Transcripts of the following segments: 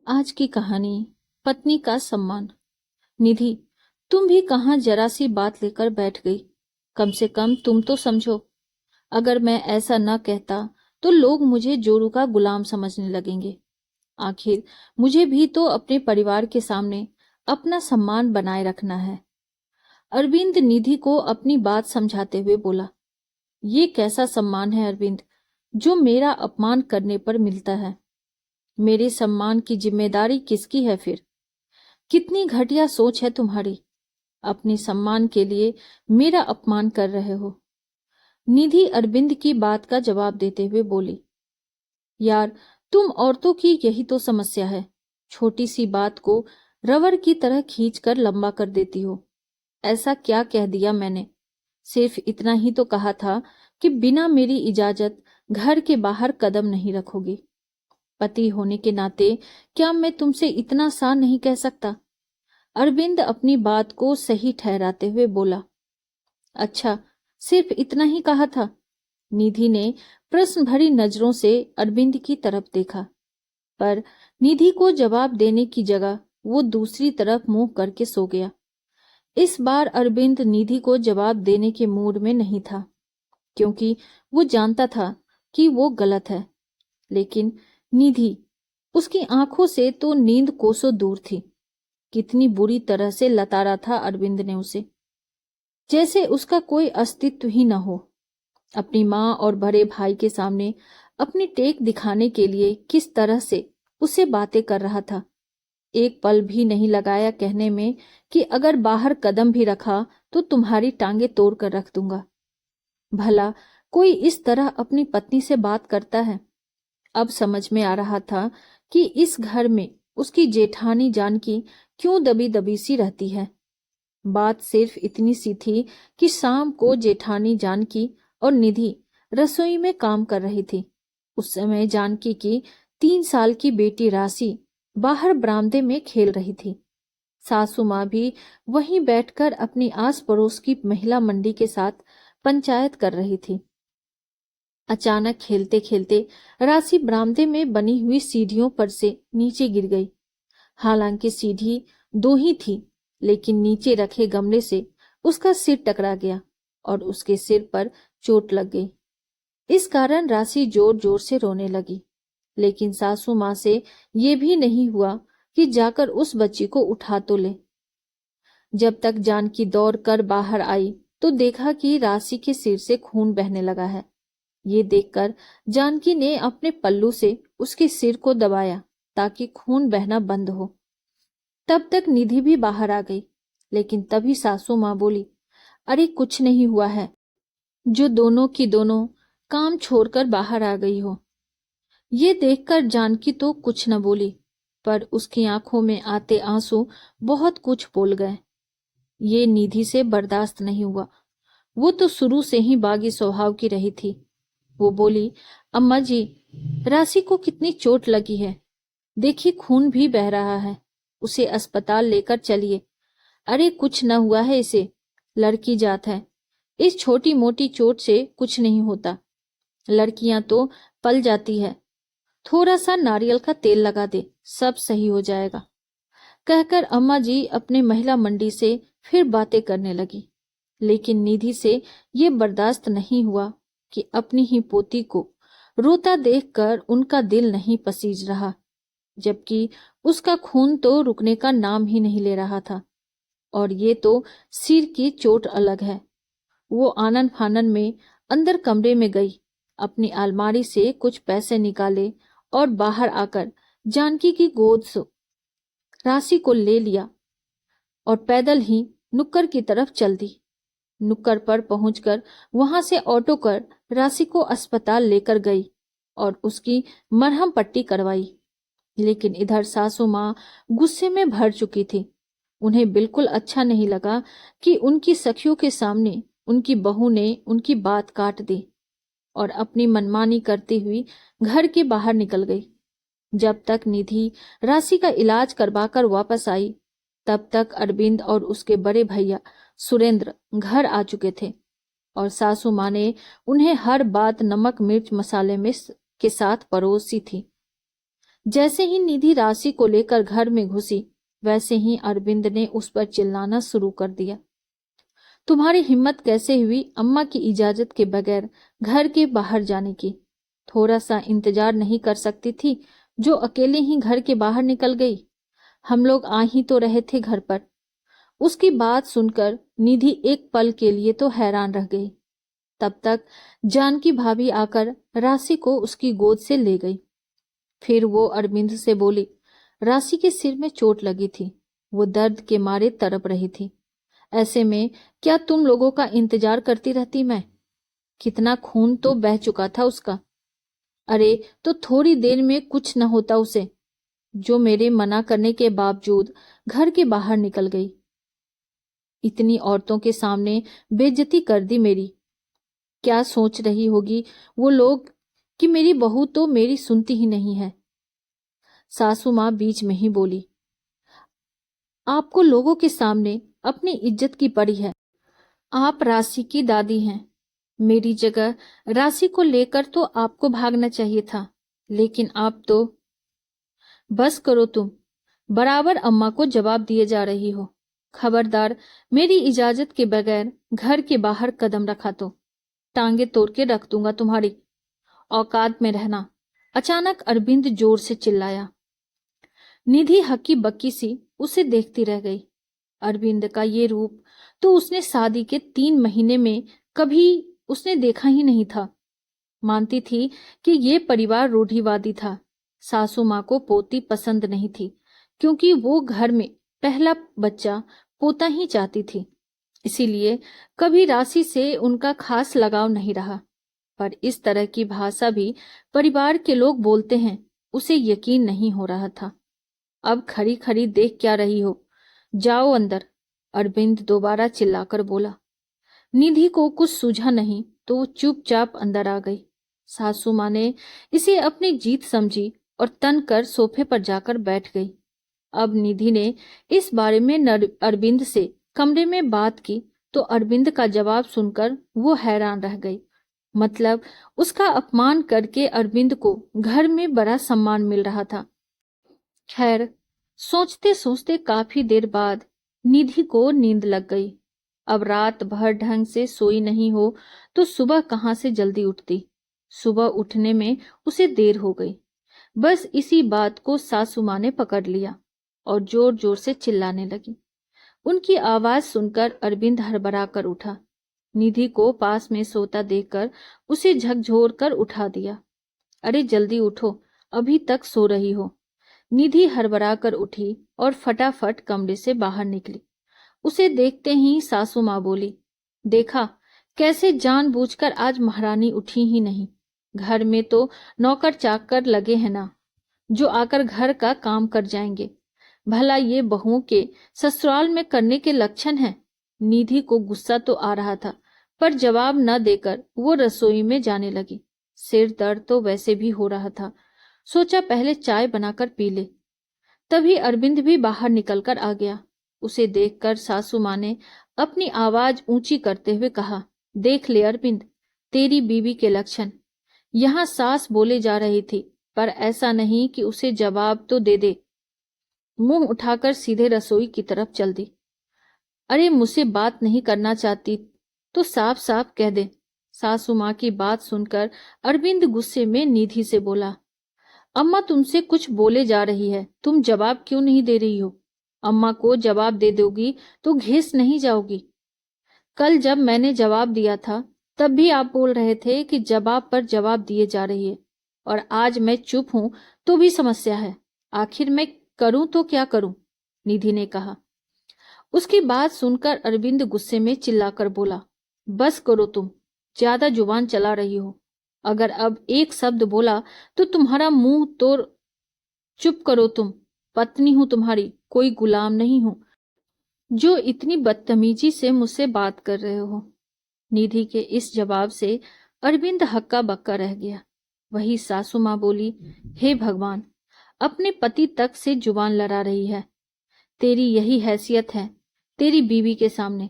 आज की कहानी, पत्नी का सम्मान। निधि, तुम भी कहाँ जरा सी बात लेकर बैठ गई। कम से कम तुम तो समझो। अगर मैं ऐसा न कहता तो लोग मुझे जोरू का गुलाम समझने लगेंगे। आखिर मुझे भी तो अपने परिवार के सामने अपना सम्मान बनाए रखना है। अरविंद निधि को अपनी बात समझाते हुए बोला, ये कैसा सम्मान है अरविंद, जो मेरा अपमान करने पर मिलता है। मेरे सम्मान की जिम्मेदारी किसकी है फिर? कितनी घटिया सोच है तुम्हारी। अपने सम्मान के लिए मेरा अपमान कर रहे हो। निधि अरविंद की बात का जवाब देते हुए बोली, यार, तुम औरतों की यही तो समस्या है। छोटी सी बात को रबर की तरह खींचकर लंबा कर देती हो। ऐसा क्या कह दिया मैंने? सिर्फ इतना ही तो कहा था कि बिना मेरी इजाजत घर के बाहर कदम नहीं रखोगी। पति होने के नाते क्या मैं तुमसे इतना सा नहीं कह सकता? अरविंद अपनी बात को सही ठहराते हुए बोला, अच्छा, सिर्फ इतना ही कहा था? निधि ने प्रश्न भरी नजरों से अरविंद की तरफ देखा, पर निधि को जवाब देने की जगह वो दूसरी तरफ मुंह करके सो गया। इस बार अरविंद निधि को जवाब देने के मूड में नहीं था, क्योंकि वो जानता था कि वो गलत है। लेकिन निधि, उसकी आंखों से तो नींद कोसों दूर थी। कितनी बुरी तरह से लताड़ा था अरविंद ने उसे, जैसे उसका कोई अस्तित्व ही न हो। अपनी माँ और बड़े भाई के सामने अपनी टेक दिखाने के लिए किस तरह से उसे बातें कर रहा था। एक पल भी नहीं लगाया कहने में कि अगर बाहर कदम भी रखा तो तुम्हारी टांगे तोड़ कर रख दूंगा। भला कोई इस तरह अपनी पत्नी से बात करता है? अब समझ में आ रहा था कि इस घर में उसकी जेठानी जानकी क्यों दबी दबी सी रहती है। बात सिर्फ इतनी सी थी कि शाम को जेठानी जानकी और निधि रसोई में काम कर रही थी। उस समय जानकी की 3 साल की बेटी राशि बाहर बरामदे में खेल रही थी। सासू माँ भी वहीं बैठकर अपनी आस पड़ोस की महिला मंडी के साथ पंचायत कर रही थी। अचानक खेलते खेलते राशि बरामदे में बनी हुई सीढ़ियों पर से नीचे गिर गई। हालांकि सीढ़ी 2 ही थी, लेकिन नीचे रखे गमले से उसका सिर टकरा गया और उसके सिर पर चोट लग गई। इस कारण राशि जोर जोर से रोने लगी, लेकिन सासू माँ से ये भी नहीं हुआ कि जाकर उस बच्ची को उठा तो ले। जब तक जानकी दौड़ कर बाहर आई तो देखा कि राशि के सिर से खून बहने लगा है। ये देखकर जानकी ने अपने पल्लू से उसके सिर को दबाया ताकि खून बहना बंद हो। तब तक निधि भी बाहर आ गई, लेकिन तभी सासू माँ बोली, अरे कुछ नहीं हुआ है। जो दोनों की दोनों काम छोड़कर बाहर आ गई हो। ये देखकर जानकी तो कुछ न बोली, पर उसकी आंखों में आते आंसू बहुत कुछ बोल गए। ये निधि से बर्दाश्त नहीं हुआ। वो तो शुरू से ही बागी स्वभाव की रही थी। वो बोली, अम्मा जी, राशि को कितनी चोट लगी है। देखिए, खून भी बह रहा है। उसे अस्पताल लेकर चलिए। अरे कुछ न हुआ है इसे, लड़की जात है। इस छोटी मोटी चोट से कुछ नहीं होता। लड़कियां तो पल जाती है। थोड़ा सा नारियल का तेल लगा दे, सब सही हो जाएगा। कहकर अम्मा जी अपने महिला मंडी से फिर बातें करने लगी। लेकिन निधि से ये बर्दाश्त नहीं हुआ कि अपनी ही पोती को रोता देखकर उनका दिल नहीं पसीज रहा, जबकि उसका खून तो रुकने का नाम ही नहीं ले रहा था। और ये तो सिर की चोट अलग है। वो आनन फानन में अंदर कमरे में गई, अपनी अलमारी से कुछ पैसे निकाले और बाहर आकर जानकी की गोद से राशि को ले लिया और पैदल ही नुक्कड़ की तरफ चल दी। नुक्कड़ पर पहुंचकर वहां से ऑटो कर राशि को अस्पताल लेकर गई और उसकी मरहम पट्टी करवाई। लेकिन इधर सासू माँ गुस्से में भर चुकी थी। उन्हें बिल्कुल अच्छा नहीं लगा कि उनकी सखियों के सामने उनकी बहू ने उनकी बात काट दी और अपनी मनमानी करती हुई घर के बाहर निकल गई। जब तक निधि राशि का इलाज करवाकर वापस आई, तब तक अरविंद और उसके बड़े भैया सुरेंद्र घर आ चुके थे और सासू माँ ने उन्हें हर बात नमक मिर्च मसाले में के साथ परोसी थी। जैसे ही निधि राशि को लेकर घर में घुसी, वैसे ही अरविंद ने उस पर चिल्लाना शुरू कर दिया। तुम्हारी हिम्मत कैसे हुई अम्मा की इजाजत के बगैर घर के बाहर जाने की? थोड़ा सा इंतजार नहीं कर सकती थी जो अकेले ही घर के बाहर निकल गई? हम लोग आ ही तो रहे थे घर पर। उसकी बात सुनकर निधि एक पल के लिए तो हैरान रह गई। तब तक जानकी भाभी आकर राशि को उसकी गोद से ले गई। फिर वो अरविंद से बोली, राशि के सिर में चोट लगी थी, वो दर्द के मारे तड़प रही थी। ऐसे में क्या तुम लोगों का इंतजार करती रहती मैं? कितना खून तो बह चुका था उसका। अरे तो थोड़ी देर में कुछ न होता उसे, जो मेरे मना करने के बावजूद घर के बाहर निकल गई। इतनी औरतों के सामने बेइज्जती कर दी मेरी। क्या सोच रही होगी वो लोग कि मेरी बहू तो मेरी सुनती ही नहीं है। सासू माँ बीच में ही बोली, आपको लोगों के सामने अपनी इज्जत की पड़ी है। आप राशि की दादी हैं। मेरी जगह राशि को लेकर तो आपको भागना चाहिए था, लेकिन आप तो। बस करो तुम, बराबर अम्मा को जवाब दिए जा रही हो। खबरदार मेरी इजाजत के बगैर घर के बाहर कदम रखा तो टांगे तोड़ के रख दूंगा तुम्हारी। औकात में रहना। अचानक अरविंद जोर से चिल्लाया। निधि हक्की बक्की सी उसे देखती रह गई। अरविंद का ये रूप तो उसने शादी के 3 महीने में कभी उसने देखा ही नहीं था। मानती थी कि ये परिवार रूढ़िवादी था। सासू माँ को पोती पसंद नहीं थी, क्योंकि वो घर में पहला बच्चा पोता ही चाहती थी। इसीलिए कभी राशि से उनका खास लगाव नहीं रहा। पर इस तरह की भाषा भी परिवार के लोग बोलते हैं, उसे यकीन नहीं हो रहा था। अब खड़ी खड़ी देख क्या रही हो, जाओ अंदर। अरविंद दोबारा चिल्लाकर बोला। निधि को कुछ सूझा नहीं तो वो चुपचाप अंदर आ गई। सासू माँ ने इसे अपनी जीत समझी और तन कर सोफे पर जाकर बैठ गई। अब निधि ने इस बारे में अरविंद से कमरे में बात की तो अरविंद का जवाब सुनकर वो हैरान रह गई। मतलब उसका अपमान करके अरविंद को घर में बड़ा सम्मान मिल रहा था। खैर, सोचते सोचते काफी देर बाद निधि को नींद लग गई। अब रात भर ढंग से सोई नहीं हो तो सुबह कहाँ से जल्दी उठती। सुबह उठने में उसे देर हो गई। बस इसी बात को सासू माँ ने पकड़ लिया और जोर जोर से चिल्लाने लगी। उनकी आवाज सुनकर अरविंद हड़बड़ा कर उठा। निधि को पास में सोता देखकर उसे झकझोर कर उठा दिया। अरे जल्दी उठो, अभी तक सो रही हो। निधि हड़बड़ा कर उठी और फटाफट कमरे से बाहर निकली। उसे देखते ही सासू माँ बोली, देखा कैसे जानबूझकर आज महारानी उठी ही नहीं। घर में तो नौकर चाकर लगे हैं ना, जो आकर घर का काम कर जाएंगे। भला ये बहुओं के ससुराल में करने के लक्षण हैं। निधि को गुस्सा तो आ रहा था, पर जवाब न देकर वो रसोई में जाने लगी। सिर दर्द तो वैसे भी हो रहा था, सोचा पहले चाय बनाकर पी ले। तभी अरविंद भी बाहर निकलकर आ गया। उसे देखकर सासू माँ ने अपनी आवाज ऊंची करते हुए कहा, देख ले अरविंद, तेरी बीवी के लक्षण। यहाँ सास बोले जा रही थी, पर ऐसा नहीं कि उसे जवाब तो दे दे। मुंह उठाकर सीधे रसोई की तरफ चल दी। अरे मुझसे बात नहीं करना चाहती तो साफ साफ कह दे। सासू माँ की बात सुनकर अरविंद गुस्से में निधि से बोला, अम्मा तुमसे कुछ बोले जा रही है, तुम जवाब क्यों नहीं दे रही हो? अम्मा को जवाब दे दोगी तो घिस नहीं जाओगी। कल जब मैंने जवाब दिया था तब भी आप बोल रहे थे कि जवाब पर जवाब दिए जा रही है, और आज मैं चुप हूं तो भी समस्या है। आखिर मैं करूं तो क्या करूं? निधि ने कहा। उसकी बात सुनकर अरविंद गुस्से में चिल्लाकर बोला, बस करो तुम, ज्यादा जुबान चला रही हो। अगर अब एक शब्द बोला तो तुम्हारा मुंह तोड़। चुप करो तुम, पत्नी हूं तुम्हारी, कोई गुलाम नहीं हूं जो इतनी बदतमीजी से मुझसे बात कर रहे हो। निधि के इस जवाब से अरविंद हक्का बक्का रह गया। वही सासू माँ बोली, हे भगवान, अपने पति तक से जुबान लड़ा रही है। तेरी यही हैसियत है तेरी बीवी के सामने,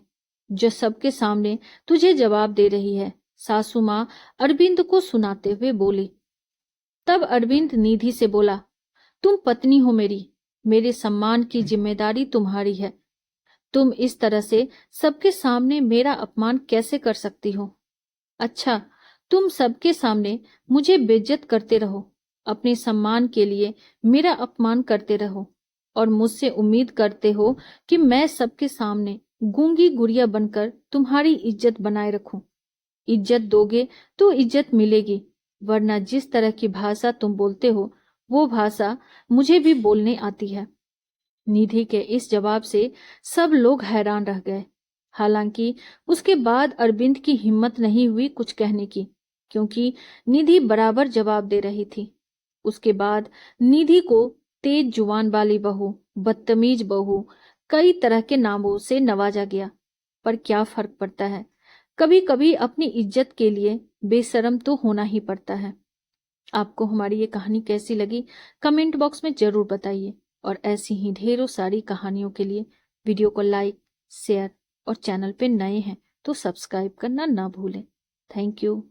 जो सबके सामने तुझे जवाब दे रही है। सासू माँ अरविंद को सुनाते हुए बोली। तब अरविंद निधि से बोला, तुम पत्नी हो मेरी, मेरे सम्मान की जिम्मेदारी तुम्हारी है। तुम इस तरह से सबके सामने मेरा अपमान कैसे कर सकती हो? अच्छा, तुम सबके सामने मुझे बेइज्जत करते रहो, अपने सम्मान के लिए मेरा अपमान करते रहो और मुझसे उम्मीद करते हो कि मैं सबके सामने गूंगी गुड़िया बनकर तुम्हारी इज्जत बनाए रखूं। इज्जत दोगे तो इज्जत मिलेगी, वरना जिस तरह की भाषा तुम बोलते हो वो भाषा मुझे भी बोलने आती है। निधि के इस जवाब से सब लोग हैरान रह गए। हालांकि उसके बाद अरविंद की हिम्मत नहीं हुई कुछ कहने की, क्योंकि निधि बराबर जवाब दे रही थी। उसके बाद निधि को तेज जुबान वाली बहू, बदतमीज बहू, कई तरह के नामों से नवाजा गया। पर क्या फर्क पड़ता है, कभी कभी अपनी इज्जत के लिए बेशर्म तो होना ही पड़ता है। आपको हमारी ये कहानी कैसी लगी कमेंट बॉक्स में जरूर बताइए, और ऐसी ही ढेरों सारी कहानियों के लिए वीडियो को लाइक, शेयर और चैनल पे नए हैं तो सब्सक्राइब करना ना भूलें। Thank you.